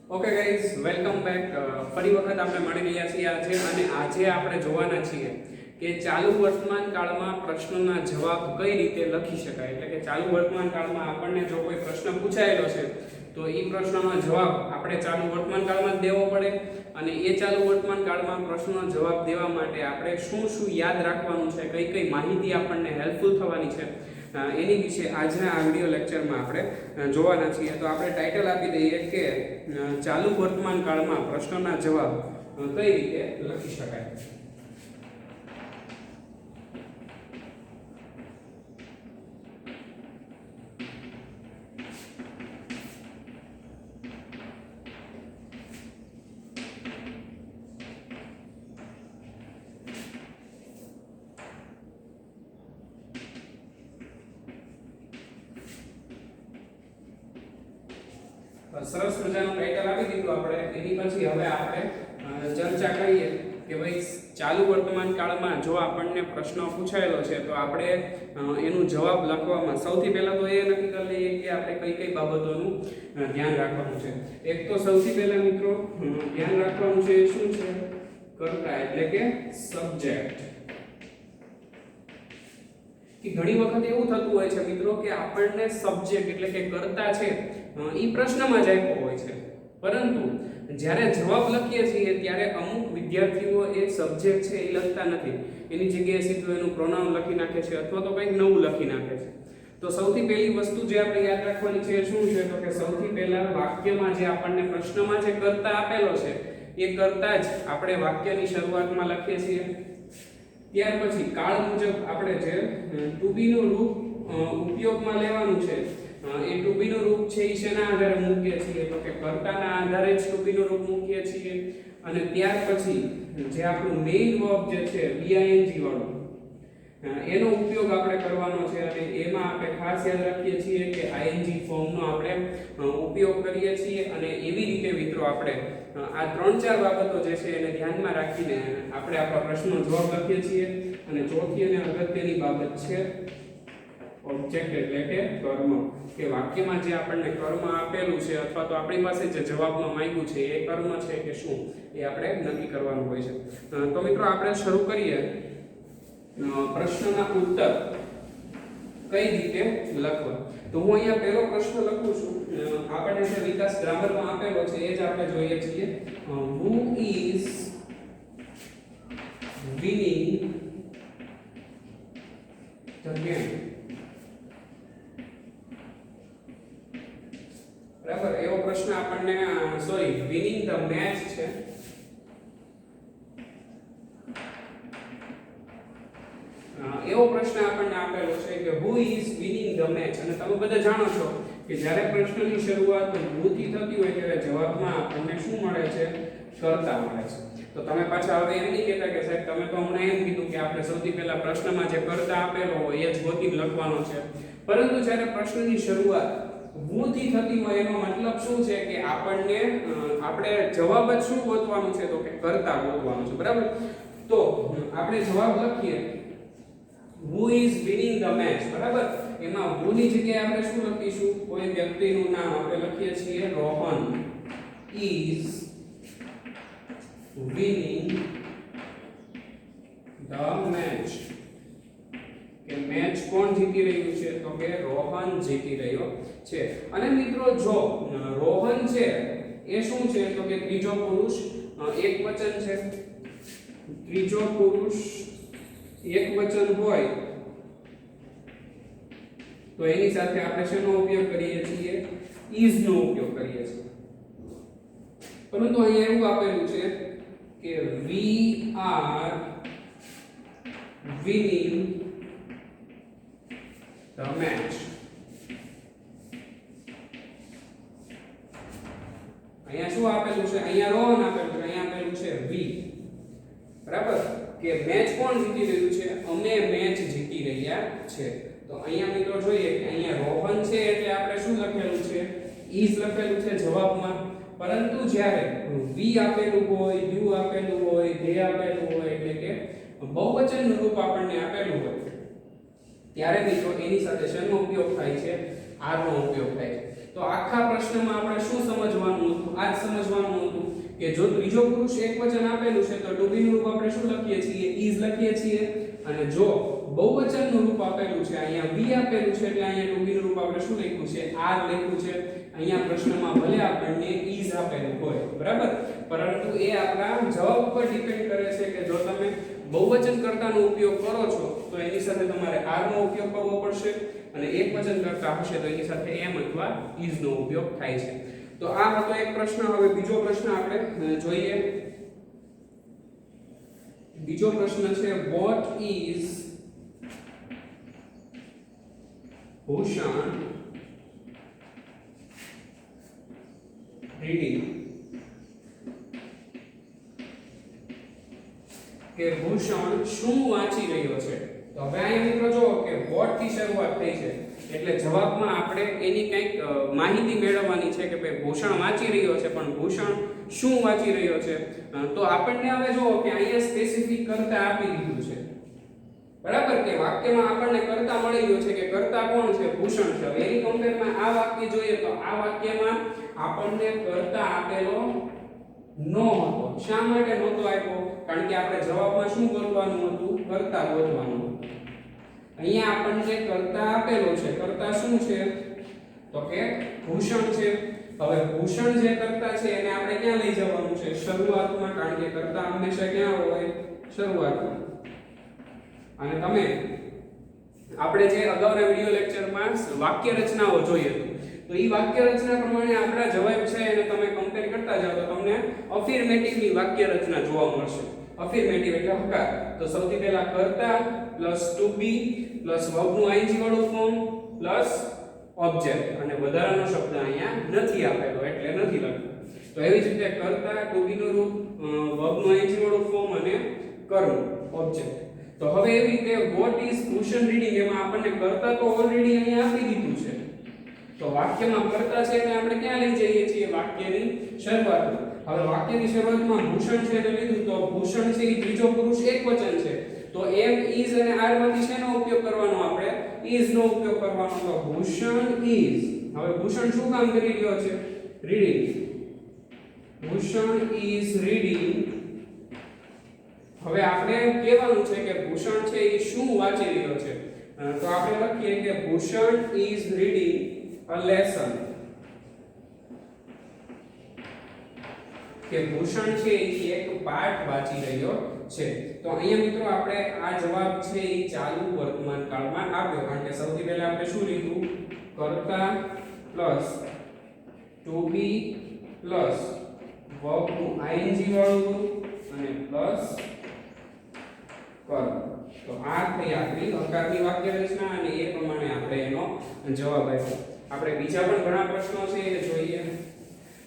Okay guys, welcome back. ફરી વખત આપણે મળી રહ્યા છીએ આજે આપણે જોવાના છીએ કે ચાલુ વર્તમાન કાળમાં પ્રશ્નોના જવાબ કઈ રીતે લખી શકાય. એટલે કે ચાલુ વર્તમાન કાળમાં આપણને જો કોઈ પ્રશ્ન પૂછાયેલો છે તો એ પ્રશ્નનો જવાબ આપણે ચાલુ વર્તમાન કાળમાં જ દેવો પડે, અને એ ચાલુ વર્તમાન કાળમાં પ્રશ્નનો જવાબ દેવા માટે આપણે શું શું યાદ રાખવાનું છે, કઈ કઈ માહિતી આપણને હેલ્પફુલ થવાની છે, એની વિશે આજના આ વિડિયો લેક્ચરમાં આપણે જોવાના છીએ. તો આપણે ટાઇટલ આપી દઈએ કે ચાલુ વર્તમાન કાળમાં પ્રશ્નોના જવાબ કઈ રીતે લખી શકાય. સરસ મજાનું ટાઇટલ આપી દીધું આપણે. એની પછી હવે આપણે ચર્ચા કરીએ કે ભાઈ ચાલુ વર્તમાન કાળમાં જો આપણને પ્રશ્ન પૂછાયેલો છે તો આપણે એનું જવાબ લખવામાં સૌથી પહેલા તો એ નક્કી કરી લઈએ કે આપણે કઈ કઈ બાબતોનું ધ્યાન રાખવાનું છે. એક તો સૌથી પહેલા મિત્રો ધ્યાન રાખવાનું છે એ શું છે? કર્તા એટલે કે સબ્જેક્ટ. કે ઘણી વખત એવું થતું હોય છે મિત્રો કે આપણને સબ્જેક્ટ એટલે કે કર્તા છે એ પ્રશ્નમાં જ આપ્યો હોય છે, પરંતુ જ્યારે જવાબ લખીએ છીએ ત્યારે અમુક વિદ્યાર્થીઓ એ સબ્જેક્ટ છે એ લખતા નથી. એની જગ્યાએ સીધું એનું પ્રોનાઉન લખી નાખે છે અથવા તો કંઈક નવું લખી નાખે છે. તો સૌથી પહેલી વસ્તુ જે આપણે યાદ રાખવાની છે શું છે? તો કે સૌથી પહેલા વાક્યમાં જે આપણને પ્રશ્નમાં જે કર્તા આપેલો છે એ કર્તા જ આપણે વાક્યની શરૂઆતમાં લખીએ છીએ. ત્યાર પછી કાળ મુજબ આપણે જે ટુ બી નું રૂપ ઉપયોગમાં લેવાનું છે એ ટુ બી નું રૂપ છે એ શેના આધારે મૂકીએ છીએ? તો કે કર્તાના આધારે જ ટુ બી નું રૂપ મૂકીએ છીએ. અને ત્યાર પછી જે આપણું મેઇન વર્બ જે છે બીઆઈએનજી વાળો એનો ઉપયોગ આપણે કરવાનો છે, અને એમાં આપણે ખાસ યાદ રાખીએ છીએ કે આઈએનજી ફોર્મનો આપણે ઉપયોગ કરીએ છીએ. અને એવી રીતે મિત્રો આપણે આ 3-4 બાબતો જે છે એને ધ્યાનમાં રાખીને આપણે આપણા પ્રશ્નનો જવાબ લખીએ છીએ. અને ચોથી અને અગત્યની બાબત છે ઓબ્જેક્ટ એટલે કે કર્મ. કે વાક્યમાં જે આપણને કર્મ આપેલું છે અથવા તો આપણી પાસે જે જવાબમાં માંગ્યું છે એ કર્મ છે કે શું એ આપણે નક્કી કરવાનું હોય છે. તો મિત્રો આપણે શરૂ કરીએ પ્રશ્નના ઉત્તર કઈ રીતે લખવા. તો હું અહીંયા પહેલો પ્રશ્ન લખું છું. આપણને જે વિકાસ ગ્રામરમાં આપેલો છે એ જ આપણે જોઈએ છીએ. Who is winning the game? બરાબર, એવો પ્રશ્ન આપણને વિનિંગ ધ મેચ છે. એવો પ્રશ્ન આપણને આપેલો છે કે who is winning the match. અને તમે બધા જાણો છો કે જ્યારે પ્રશ્નની શરૂઆત who થી થતી હોય ત્યારે જવાબમાં આપણને શું મળે છે? કર્તા મળે છે. તો તમે પાછા હવે એમ નહીં કહેતા કે સાહેબ તમે તો હમણાં એમ કીધું કે આપણે સૌથી પહેલા પ્રશ્નમાં જે કર્તા આપેલો હોય એ જ ગોતીને લખવાનો છે, પરંતુ જ્યારે પ્રશ્નની શરૂઆત who થી થતી હોય એનો મતલબ શું છે કે આપણે જવાબ જ શું ગોતવાનું છે? તો કે કર્તા ગોતવાનું છે. બરાબર, તો આપણે જવાબ લખીએ who is winning the match. બરાબર, એમાં who ની જગ્યાએ આપણે શું લખીશું? કોઈ વ્યક્તિનું નામ આપણે લખીએ છીએ Rohan is winning the match. કે મેચ કોણ જીતી રહ્યું છે? તો કે રોહન જીતી રહ્યો છે. અને મિત્રો જો રોહન છે એ શું છે? તો કે ત્રીજો પુરુષ એકવચન છે. ત્રીજો પુરુષ એકવચન હોય તો એની સાથે આપણે શેનો ઉપયોગ કરીએ છીએ? is નો ઉપયોગ કરીએ છીએ. પરંતુ અહીંયા એવું આપેલું છે કે we are winning the match. અહીંયા શું આપેલું છે? અહીંયા રોહન આપેલું છે, અહીંયા આપેલું છે we. બરાબર, કે મેચ કોણ જીતી રહ્યું છે? અમે મેચ જીતી રહ્યા છે. તો અહીંયા મિત્રો જોઈએ કે અહીંયા રોહન છે એટલે આપણે શું લખેલું છે? is લખેલું છે જવાબમાં. પરંતુ જ્યારે we આપેલું હોય, you આપેલું હોય, they આપેલું હોય એટલે કે બહુવચનનું રૂપ આપણને આપેલું હોય ત્યારે મિત્રો એની સાથે શેનો ઉપયોગ થાય છે? are નો ઉપયોગ થાય છે. તો આખા પ્રશ્નમાં આપણે શું સમજવાનું હતું? આ જ સમજવાનું હતું કે જો ત્રીજો પુરુષ એકવચન આપેલું છે તો ટુ બી નું રૂપ આપણે શું લખીએ છીએ? ઇઝ લખીએ છીએ, અને જો બહુવચનનું રૂપ આપેલું છે, અહીંયા વી આપેલું છે એટલે અહીંયા ટુ બી નું રૂપ આપણે શું લખ્યું છે? આર લખ્યું છે. અહીંયા પ્રશ્નમાં ભલે આપણને ઇઝ આપેલું હોય, બરાબર, પરંતુ એ આપણા જવાબ ઉપર ડિપેન્ડ કરે છે કે જો તમે બહુવચન કર્તાનો ઉપયોગ કરો છો તો એની સાથે તમારે આર નો ઉપયોગ કરવો પડશે, અને એકવચન કર્તા હશે તો એની સાથે એમ અથવા ઇઝ નો ઉપયોગ થાય છે. તો આ હતો એક પ્રશ્ન. હવે બીજો પ્રશ્ન આપણે જોઈએ. બીજો પ્રશ્ન છે what is Bhushan reading? કે ભૂષણ શું વાંચી રહ્યો છે? તો હવે અહીંયા મિત્રો જો કે what થી શરૂઆત થઈ છે એટલે જવાબમાં આપણે એની કંઈક માહિતી મેળવવાની છે કે ભાઈ ભૂષણ વાંચી રહ્યો છે, પણ ભૂષણ શું વાંચી રહ્યો છે? તો આપણને હવે જો કે અહીંયા સ્પેસિફિક કર્તા આપી દીધું છે, બરાબર, કે વાક્યમાં આપણને કર્તા મળી ગયો છે કે કર્તા કોણ છે? ભૂષણ છે. હવે એની કમ્પેરમાં આ વાક્ય જોઈએ તો આ વાક્યમાં આપણને કર્તા આપેલો નો હતો. શા માટે નહોતો આપ્યો? કારણ કે આપણે જવાબમાં શું ગોતવાનું હતું? કર્તા ગોતવાનું હતું. અહીંયા આપણને કર્તા આપેલો છે. કર્તા શું છે? તો કે ભૂષણ છે. હવે ભૂષણ જે કર્તા છે એને આપણે ક્યાં લઈ જવાનું છે? શરૂઆતમાં, કારણ કે કર્તા હંમેશા ક્યાં હોય? શરૂઆતમાં. અને તમે આપણે જે અગાઉના વિડિયો લેક્ચરમાં વાક્ય રચનાઓ જોઈ હતી, તો ઈ વાક્ય રચના પ્રમાણે આપણા જવાબ છે એને તમે કમ્પેર કરતા જાઓ તો તમને અફર્મેટિવની વાક્ય રચના જોવા મળશે. અફર્મેટિવ એટલે હકાર. તો સૌથી પહેલા કર્તા પ્લસ ટુ બી પ્લસ વર્બનું આઈએનજી વાળું ફોર્મ પ્લસ ઓબ્જેક્ટ, અને વધારાનો શબ્દ અહીંયા નથી આપેલો એટલે નથી લખ્યો. તો એવી જ રીતે કર્તા, ટુ બી નું રૂપ, વર્બનું આઈએનજી વાળું ફોર્મ અને કર્મ ઓબ્જેક્ટ. તો હવે એવી રીતે what is Bhushan reading એમાં આપણને કર્તા તો ઓલરેડી અહીંયા આપી દીધું છે. તો વાક્યમાં કર્તા છે એટલે આપણે ક્યાં લઈ જઈએ છીએ? વાક્યની શરૂઆતમાં. હવે વાક્યની શરૂઆતમાં ભૂષણ છે એટલે લીધું, તો ભૂષણ છે એ ત્રીજો પુરુષ એકવચન છે, તો એમ ઇઝ અને આર માંથી શેનો ઉપયોગ કરવાનો? આપણે ઇઝ નો ઉપયોગ કરવાનો. તો ભૂષણ ઇઝ. હવે ભૂષણ શું કામ કરી રહ્યો છે? રીડિંગ. Bhushan is reading. હવે આપણે કહેવાનું છે કે ભૂષણ છે એ શું વાંચી રહ્યો છે? તો આપણે લખીએ કે Bhushan is reading a lesson. કે ભૂષણ છે એ એક પાઠ વાંચી રહ્યો છે. તો અહીંયા મિત્રો આપણે આ જવાબ છે એ ચાલુ વર્તમાન કાળમાં આપ્યો, કારણ કે સૌથી પહેલા આપણે શું લીધું? કર્તા પ્લસ ટુ બી પ્લસ વર્બનું આઈએનજી વાળું અને પ્લસ કર્મ. તો આ થઈ આપણી હકારની વાક્ય રચના, અને એ પ્રમાણે આપણે એનો જવાબ આપ્યો. આપણે બીજા પણ ઘણા પ્રશ્નો છે એ જોઈએ.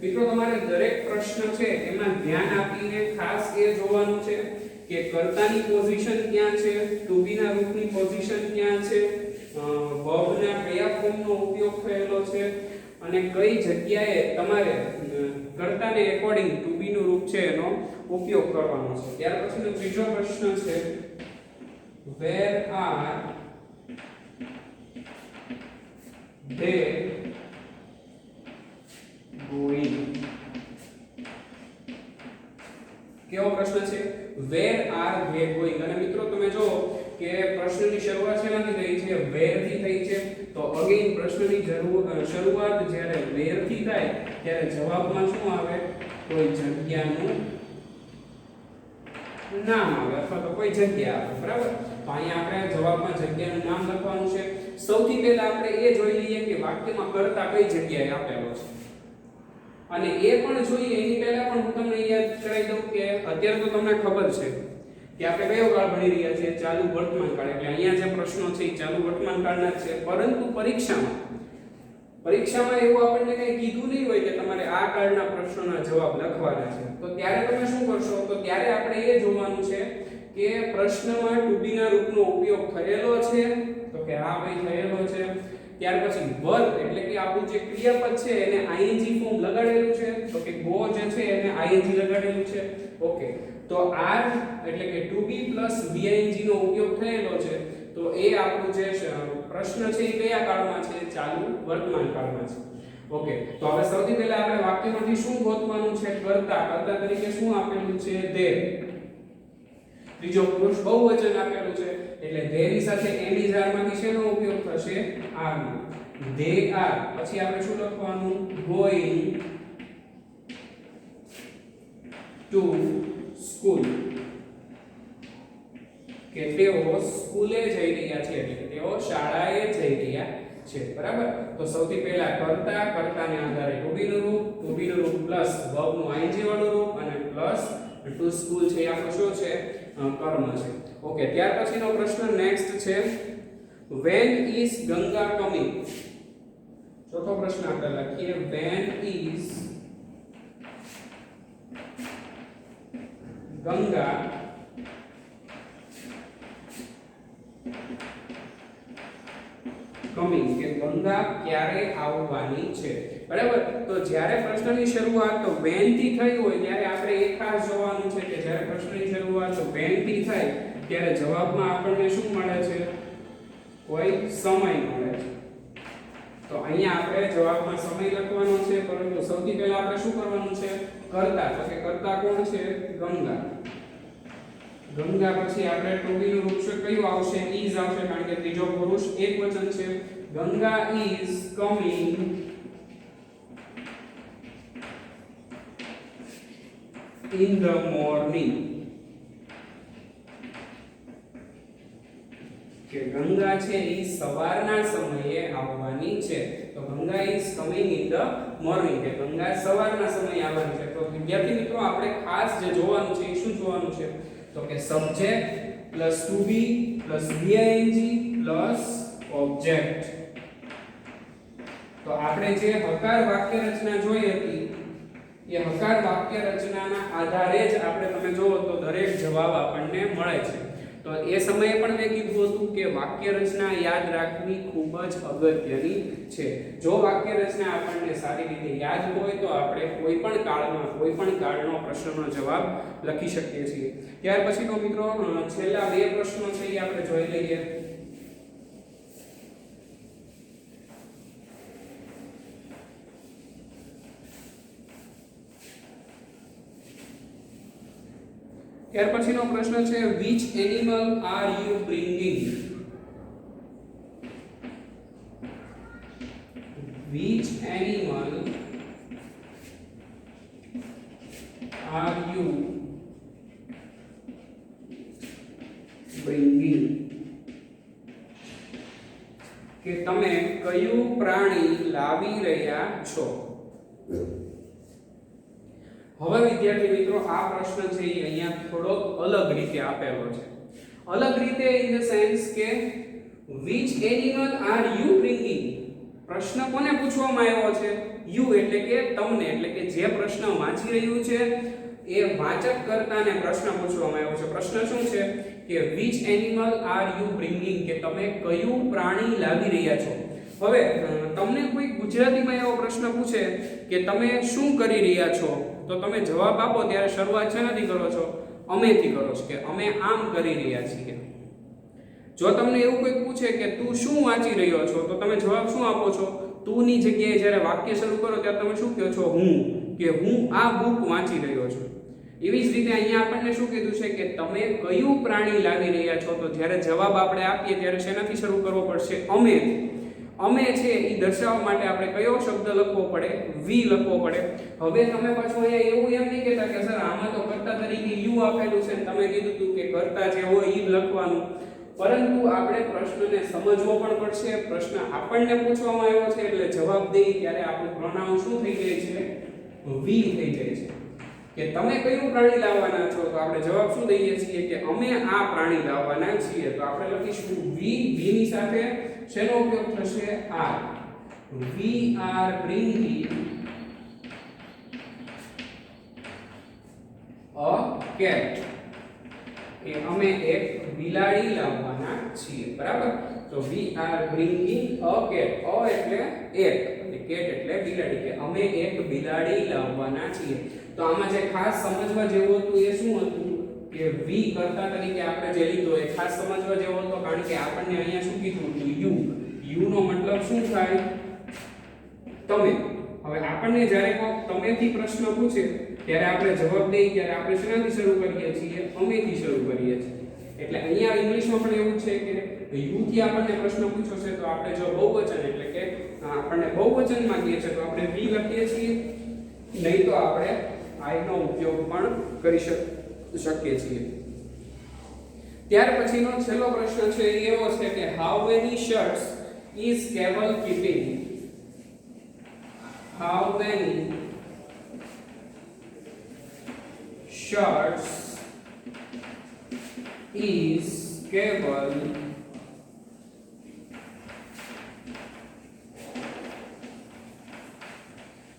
મિત્રો તમારે દરેક પ્રશ્ન છે એમાં ધ્યાન આપીને ખાસ એ જોવાનું છે કે કર્તાની પોઝિશન ક્યાં છે, ટુ બી ના રૂપની પોઝિશન ક્યાં છે, વર્બના કયા ફોર્મનો ઉપયોગ થયેલો છે, અને કઈ જગ્યાએ તમારે કર્તાને એકોર્ડિંગ ટુ બી નું રૂપ છે એનો ઉપયોગ કરવાનો છે. ત્યાર પછીનો ત્રીજો પ્રશ્ન છે where are they going? કેવો પ્રશ્ન છે? where are they going? અને મિત્રો તમે જો કે પ્રશ્નની શરૂઆત શેનાથી થઈ છે? where થી થઈ છે. તો અગેન પ્રશ્નની શરૂઆત જ્યારે where થી થાય ત્યારે જવાબમાં શું આવે? કોઈ જગ્યાનું નામ આવે અથવા તો કોઈ જગ્યા આવે, બરાબર. તો અહીંયા આપણે જવાબમાં જગ્યાનું નામ લખવાનું છે. સૌથી પહેલા આપણે એ જોઈ લઈએ કે વાક્યમાં કર્તા કઈ જગ્યાએ આપેલો છે, અને એ પણ જોઈએ એની પહેલા પણ હું તમને યાદ કરાવી દઉં કે અત્યારે તો તમને ખબર છે કે આપણે કયો કાળ ભણી રહ્યા છીએ? ચાલુ વર્તમાન કાળ. એટલે અહીંયા જે પ્રશ્નો છે એ ચાલુ વર્તમાન કાળના જ છે, પરંતુ પરીક્ષામાં એવું આપણને કઈ કીધું નહીં હોય કે તમારે આ કાળના પ્રશ્નોના જવાબ લખવાના છે. તો ત્યારે તમે શું કરશો? તો ત્યારે આપણે એ જોવાનું છે કે પ્રશ્નમાં ટુ બી ના રૂપનો ઉપયોગ થયેલો છે, તો કે હા ભાઈ થયેલો છે. ત્યાર પછી વર્બ એટલે કે આપણું જે ક્રિયાપદ છે એને આઈએનજી ફોર્મ લગાડેલું છે, તો કે ગો જે છે એને આઈએનજી લગાડેલું છે. ઓકે, તો આર એટલે કે ટુ બી પ્લસ વીઆઈએનજી નો ઉપયોગ થયેલો છે. તો એ આપણું જે પ્રશ્ન છે એ કયા કાળમાં છે? ચાલુ વર્તમાન કાળમાં છે. ઓકે, તો હવે સૌથી પહેલા આપણે વાક્યમાંથી શું ગોતવાનું છે? કર્તા. કર્તા તરીકે શું આપેલું છે? they. ત્રીજો પુરુષ બહુવચન આપેલું છે એટલે they ની સાથે એન્ડ માંથી શેનો ઉપયોગ થશે? are no. they are. પછી આપણે શું લખવાનું? going to school. કે તેઓ સ્કૂલે જઈ રહ્યા છે એટલે કે તેઓ શાળાએ જઈ રહ્યા છે. બરાબર? તો સૌથી પહેલા કર્તા, કર્તાને આધારે to be નું રૂપ, to be નું રૂપ પ્લસ verb નું ing વાળું રૂપ અને પ્લસ to school છે. આપણો શું છે? કર્મ છે. ઓકે, ત્યાર પછીનો પ્રશ્ન નેક્સ્ટ છે when is Ganga coming? ચોથો પ્રશ્ન આપણે લખીએ when is Ganga કમિંગ, કે ગંગા ક્યારે આવવાની છે. બરાબર? તો જ્યારે પ્રશ્નની શરૂઆત તો when થી થઈ હોય ત્યારે આપણે એક ખાસ જોવાનું છે કે જ્યારે પ્રશ્નની શરૂઆત તો when થી થાય ત્યારે જવાબમાં આપણને શું મળે છે? કોઈ સમય મળે છે. તો અહીંયા આપણે જવાબમાં સમય લખવાનો છે, પરંતુ સૌથી પહેલા આપણે શું કરવાનું છે? કર્તા. તો કે કર્તા કોણ છે? ગંગા. ગંગા પછી આપણે to be નું રૂપ કયું આવશે? is આવશે, કારણ કે ત્રીજો પુરુષ એકવચન છે. Ganga is coming in the morning. કે ગંગા છે એ સવારના સમયે આવવાની છે. તો Ganga is coming in the morning, કે ગંગા સવારના સમયે આવવાની છે. તો વિદ્યાર્થી મિત્રો આપણે ખાસ જે જોવાનું છે એ શું જોવાનું છે? તો કે સબ્જેક્ટ પ્લસ ટુ બી પ્લસ બીઆઈએનજી પ્લસ ઓબ્જેક્ટ. તો આપણે જે હકાર વાક્ય રચના જોઈ હતી એ હકાર વાક્ય રચનાના આધારે જ આપણે તમે જોવો તો દરેક જવાબ આપણને મળે છે. તો એ સમયે પણ મેં કીધું હતું કે વાક્ય રચના યાદ રાખવી ખૂબ જ અગત્યની છે. જો વાક્ય રચના આપણને સારી રીતે યાદ હોય તો આપણે કોઈ પણ કાળનો પ્રશ્નનો જવાબ લખી શકીએ છીએ. ત્યાર પછીનો મિત્રો છેલ્લા બે પ્રશ્નો છે એ આપણે જોઈ લઈએ. ત્યાર પછીનો પ્રશ્ન છે which animal are you bringing? which animal are you bringing? કે તમે કયું પ્રાણી લાવી રહ્યા છો? હવે વિદ્યાર્થી મિત્રો આ પ્રશ્ન છે એ અહીંયા થોડોક અલગ રીતે આપેલો છે. અલગ રીતે ઇન ધ સેન્સ કે which animal are you bringing? પ્રશ્ન કોને પૂછવામાં આવ્યો છે? you એટલે કે તમને, એટલે કે જે પ્રશ્ન વાંચી રહ્યું છે એ વાચક કર્તાને પ્રશ્ન પૂછવામાં આવ્યો છે. પ્રશ્ન શું છે કે which animal are you bringing? કે તમે કયું પ્રાણી લાવી રહ્યા છો? હવે તમને કોઈ ગુજરાતીમાં એવો પ્રશ્ન પૂછે કે તમે શું કરી રહ્યા છો, તો તમે જવાબ આપો ત્યારે શરૂઆત શેનાથી કરો છો? અમેથી કરો છો, કે અમે આમ કરી રહ્યા છીએ. જો તમને એવું કોઈ પૂછે કે તું શું વાંચી રહ્યો છો, તો તમે જવાબ શું આપો છો? તું ની જગ્યાએ જ્યારે વાક્ય શરૂ કરો ત્યારે તમે શું કહો છો? હું, કે હું આ બુક વાંચી રહ્યો છું. એવી જ રીતે અહીંયા આપણને શું કીધું છે કે તમે કયું પ્રાણી લાવી રહ્યા છો, તો જ્યારે જવાબ આપણે આપીએ ત્યારે શેનાથી શરૂ કરવો પડશે? અમે. અમે છે એ દર્શાવવા માટે આપણે કયો શબ્દ લખવો પડે? વી લખવો પડે. હવે તમે પાછું અહીંયા એવું એમ નહીં કહેતા કે સર આમાં તો કર્તા તરીકે યુ આપેલું છે ને તમે કીધું હતું કે કર્તા જે હોય એ જ લખવાનું. પરંતુ આપણે પ્રશ્નને સમજવો પણ પડશે. પ્રશ્ન આપણને પૂછવામાં આવ્યો છે એટલે જવાબ દઈએ ત્યારે આપણું પ્રોનાઉન શું થઈ જાય છે? વી થઈ જાય છે. કે તમે કયું પ્રાણી લાવવાના છો, તો આપણે જવાબ શું દઈએ છીએ કે અમે આ પ્રાણી લાવવાના છીએ. તો આપણે લખીશું વી. વી ની સાથે શેનો ઉપયોગ થશે? Are. We are bringing a cat. કે અમે એક બિલાડી લાવવાના છીએ. બરાબર? તો we are bringing a cat. A એટલે એક અને કેટ એટલે બિલાડી. કે અમે એક બિલાડી લાવવાના છીએ. તો આમાં જે ખાસ સમજવા જેવું હતું એ શું હતું કે વી કર્તા તરીકે આપણે જે લીધો એ ખાસ સમજવા જેવો હતો, કારણ કે આપણને અહીંયા શું કીધું હતું? યુ. યુ નો મતલબ શું થાય? તમે. આપણને જ્યારે કોઈ તમેથી પ્રશ્ન પૂછે ત્યારે આપણે જવાબ દઈએ ત્યારે આપણે શેનાથી શરૂ કરીએ છીએ? અમેથી શરૂ કરીએ છીએ. એટલે અહીંયા ઇંગ્લિશમાં પણ એવું છે કે યુ થી આપણને પ્રશ્ન પૂછ્યો છે તો આપણે જો બહુવચન એટલે કે આપણને બહુવચન માંગીએ છે તો આપણે વી લખીએ છીએ, નહીં તો આપણે આઈ નો ઉપયોગ પણ કરી શકીએ છીએ. ત્યાર પછીનો છેલ્લો પ્રશ્ન છે એ એવો છે કે હાઉ મેની શર્ટ્સ ઇઝ કેવલ keeping? How many shirts is Keval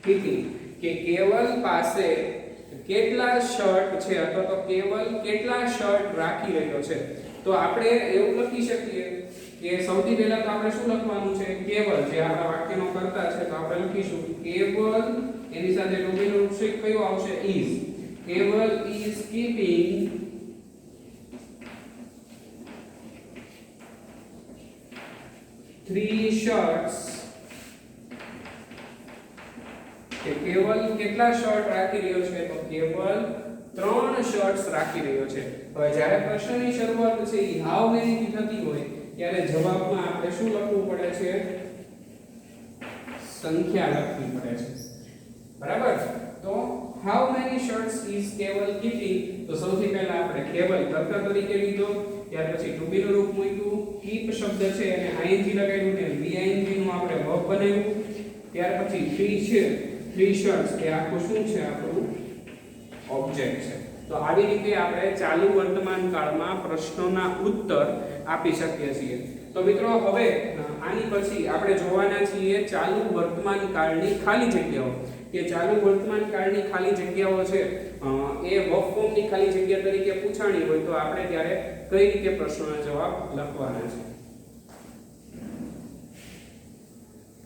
keeping કે કેવલ પાસે કેટલા શર્ટ છે અથવા તો કેવલ કેટલા શર્ટ રાખી રહ્યો છે. તો આપણે એવું લખી શકીએ કે સૌથી પહેલા તો આપણે શું લખવાનું છે? કેવલ જે આપણા વાક્યનો કર્તા છે તો આપણે લખીશું કેવલ, એની સાથે ટુ બી નું રૂપ કયું આવશે? is. કેવલ is keeping three shirts કે કેવલ કેટલા શર્ટ રાખી રહ્યો છે? તો કેવલ 3 શર્ટ્સ રાખી રહ્યો છે. હવે જ્યારે પ્રશ્નની શરૂઆત છે એ હાઉ મેની થી થતી હોય ત્યારે જવાબમાં આપણે શું લખવું પડે છે? સંખ્યા લખવી પડે છે. બરાબર? તો હાઉ મેની શર્ટ્સ ઇઝ કેવલ કીપિંગ, તો સૌથી પહેલા આપણે કેવલ કર્તા તરીકે લીધો, ત્યાર પછી ટુ બી નું રૂપ મૂક્યું, કીપ શબ્દ છે અને આઈએનજી લગાવ્યું ને વીઆઈએનજી નું આપણે વર્બ બનાવ્યું, ત્યાર પછી થ્રી છે, થ્રી શર્ટ્સ એ આખું શું છે? આપણું ઓબ્જેક્ટ છે. તો આવી રીતે આપણે ચાલુ વર્તમાન કાળમાં પ્રશ્નોના ઉત્તર આપી શકીએ છીએ. તો મિત્રો હવે આની પછી આપણે જોવાના છીએ ચાલુ વર્તમાન કાળની ખાલી જગ્યાઓ. કે ચાલુ વર્તમાન કાળની ખાલી જગ્યાઓ છે એ વર્બ ફોર્મની ખાલી જગ્યા તરીકે પૂછાણી હોય તો આપણે ત્યારે કઈ રીતે પ્રશ્નોના જવાબ લખવાના છે.